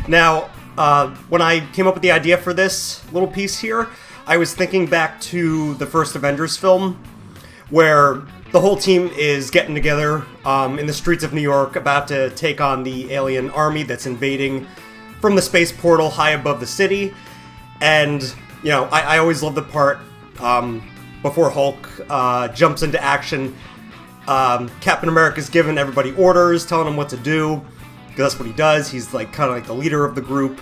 Now, when I came up with the idea for this little piece here, I was thinking back to the first Avengers film, where the whole team is getting together in the streets of New York, about to take on the alien army that's invading from the space portal high above the city. And, you know, I always love the part before Hulk jumps into action. Captain America's giving everybody orders, telling them what to do, because that's what he does. He's like kind of like the leader of the group.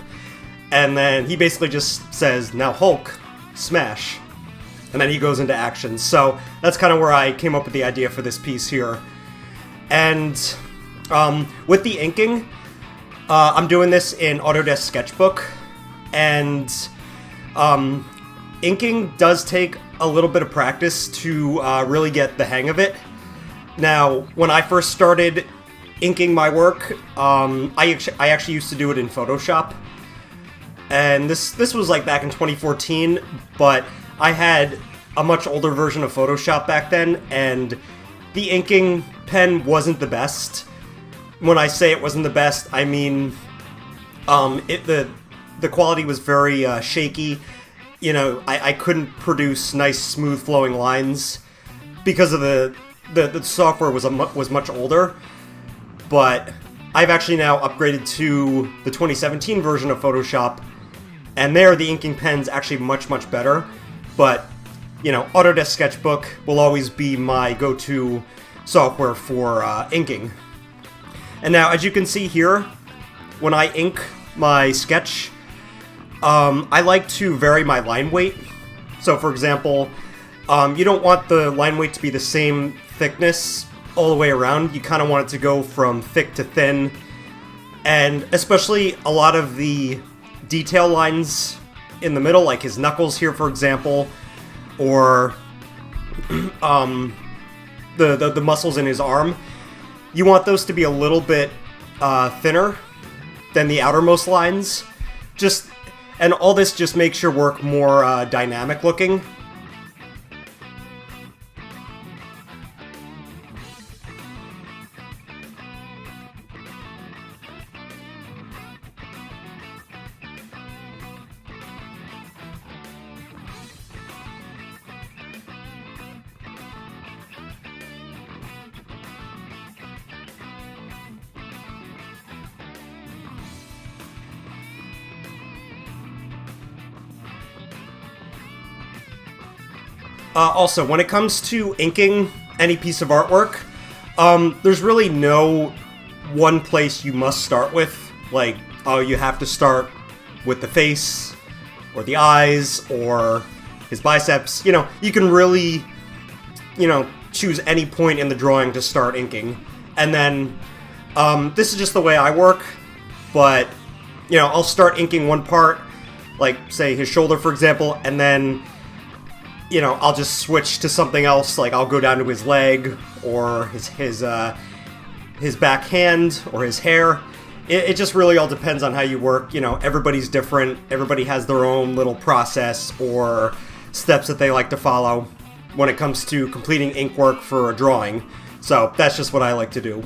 And then he basically just says, "Now Hulk, smash." And then he goes into action. So that's kind of where I came up with the idea for this piece here. And with the inking, I'm doing this in Autodesk Sketchbook. And inking does take a little bit of practice to really get the hang of it. Now, when I first started inking my work, I actually used to do it in Photoshop. And this was like back in 2014, but I had a much older version of Photoshop back then, and the inking pen wasn't the best. When I say it wasn't the best, I mean the quality was very shaky. You know, I couldn't produce nice, smooth, flowing lines because of the software was much older. But I've actually now upgraded to the 2017 version of Photoshop, and there the inking pen's actually much better. But, you know, Autodesk Sketchbook will always be my go-to software for inking. And now, as you can see here, when I ink my sketch, I like to vary my line weight. So, for example, you don't want the line weight to be the same thickness all the way around. You kind of want it to go from thick to thin. And especially a lot of the detail lines in the middle, like his knuckles here, for example, or the muscles in his arm, you want those to be a little bit thinner than the outermost lines. And all this just makes your work more dynamic looking. Also, when it comes to inking any piece of artwork, there's really no one place you must start with. Like, oh, you have to start with the face, or the eyes, or his biceps. You know, you can really, choose any point in the drawing to start inking. And then, this is just the way I work, but, I'll start inking one part, like, say, his shoulder, for example, and then I'll just switch to something else, like I'll go down to his leg, or his back hand, or his hair. It just really all depends on how you work. Everybody's different. Everybody has their own little process or steps that they like to follow when it comes to completing ink work for a drawing. So that's just what I like to do.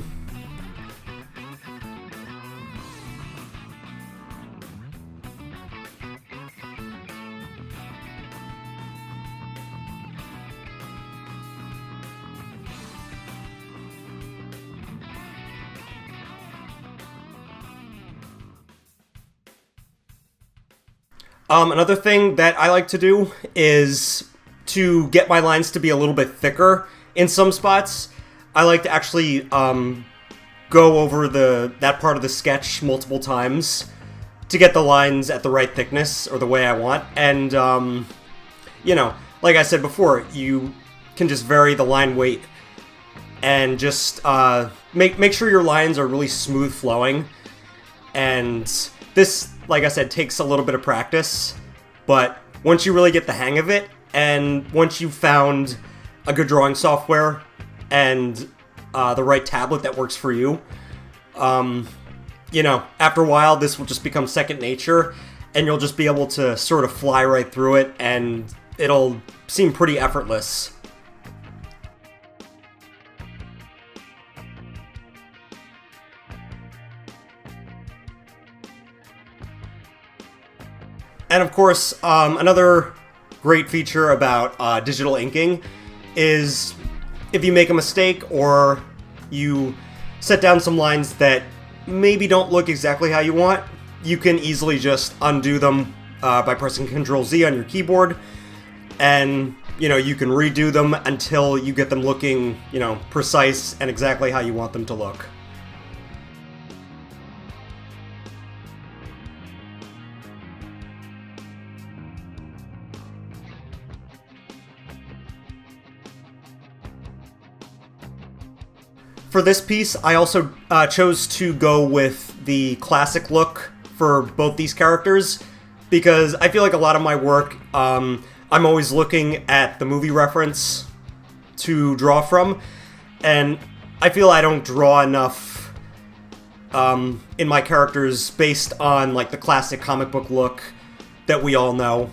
Another thing that I like to do is to get my lines to be a little bit thicker in some spots. I like to actually go over that part of the sketch multiple times to get the lines at the right thickness or the way I want. And, like I said before, you can just vary the line weight and just make sure your lines are really smooth flowing. And this, like I said, takes a little bit of practice, but once you really get the hang of it, and once you've found a good drawing software and the right tablet that works for you, after a while, this will just become second nature, and you'll just be able to sort of fly right through it, and it'll seem pretty effortless. And of course, another great feature about digital inking is if you make a mistake or you set down some lines that maybe don't look exactly how you want, you can easily just undo them by pressing Ctrl-Z on your keyboard, and you can redo them until you get them looking, precise and exactly how you want them to look. For this piece, I also chose to go with the classic look for both these characters, because I feel like a lot of my work, I'm always looking at the movie reference to draw from, and I feel I don't draw enough in my characters based on like the classic comic book look that we all know.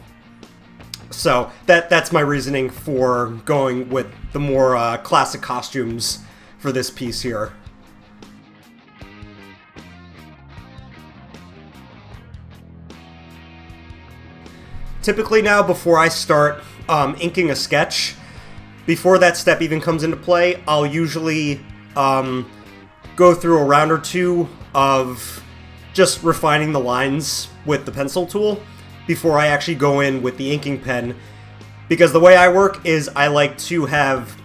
So that's my reasoning for going with the more classic costumes for this piece here. Typically now, before I start inking a sketch, before that step even comes into play, I'll usually go through a round or two of just refining the lines with the pencil tool before I actually go in with the inking pen, because the way I work is I like to have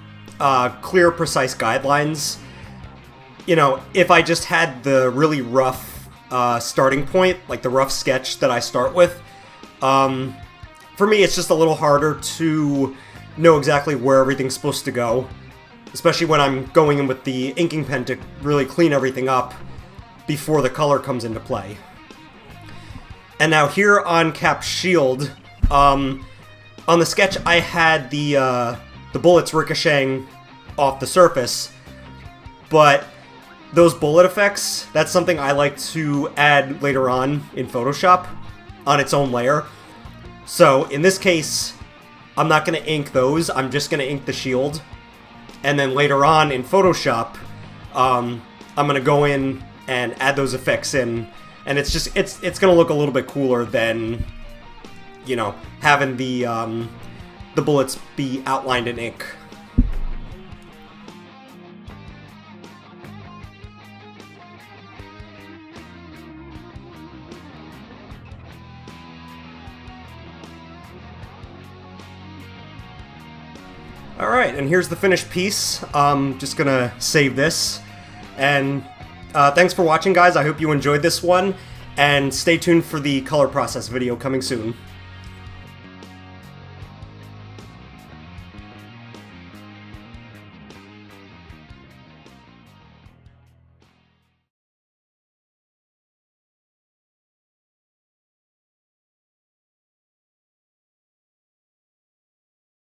clear, precise guidelines. If I just had the really rough starting point, like the rough sketch that I start with, for me it's just a little harder to know exactly where everything's supposed to go, especially when I'm going in with the inking pen to really clean everything up before the color comes into play. And now here on Cap's shield, on the sketch I had the bullets ricocheting off the surface, but those bullet effects, that's something I like to add later on in Photoshop on its own layer. So in this case, I'm not going to ink those, I'm just going to ink the shield, and then later on in Photoshop, I'm going to go in and add those effects in, and it's going to look a little bit cooler than, having the bullets be outlined in ink. Alright, and here's the finished piece. Just gonna save this. And thanks for watching, guys. I hope you enjoyed this one. And stay tuned for the color process video coming soon.